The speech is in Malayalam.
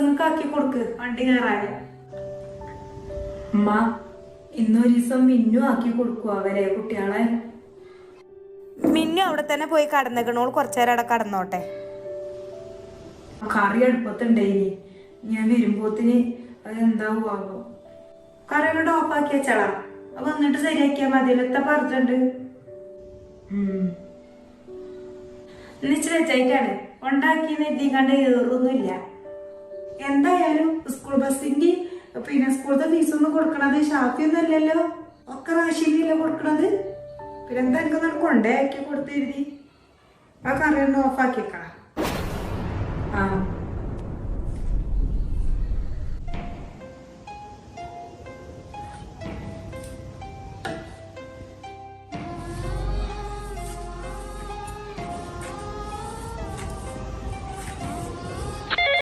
നിങ്ങൾക്ക് ആക്കി കൊടുക്ക് വണ്ടി കയറാന്. അമ്മ ഇന്നൊരു ദിവസം മിന്നു ആക്കി കൊടുക്കുക അവരെ കുട്ടികളെ. മിന്നു അവിടെ തന്നെ പോയി കടന്നേക്കണോൾ കുറച്ചേരം അവിടെ കടന്നോട്ടെ. കറി അടുപ്പത്തുണ്ടേനി, ഞാൻ വരുമ്പോത്തിന് അത് എന്താവുമോ. കറി അങ്ങോട്ട് ഓഫാക്കി വെച്ചാളാ, അത് വന്നിട്ട് ശരിയാക്കിയാ മതിയല്ലോ. എത്ര പറഞ്ഞിട്ടുണ്ട് എന്നിച്ച് വെച്ചായിട്ടാണ് ഉണ്ടാക്കിയെന്ന് എത്തിക്കാണ്ട് ഏറൊന്നുമില്ല. എന്തായാലും സ്കൂൾ ബസ്സിന്റെ പിന്നെ സ്കൂളത്തെ ഫീസൊന്നും കൊടുക്കണത് ഷാഫിയൊന്നും അല്ലല്ലോ, ഒക്കെ റാഷിനല്ലേ കൊടുക്കണത്. പിന്നെ എന്താ എനിക്ക് കൊണ്ടേ ആക്കി കൊടുത്തിരുതി. ആ കറി ഒന്ന് ഓഫാക്കിയേക്കണം.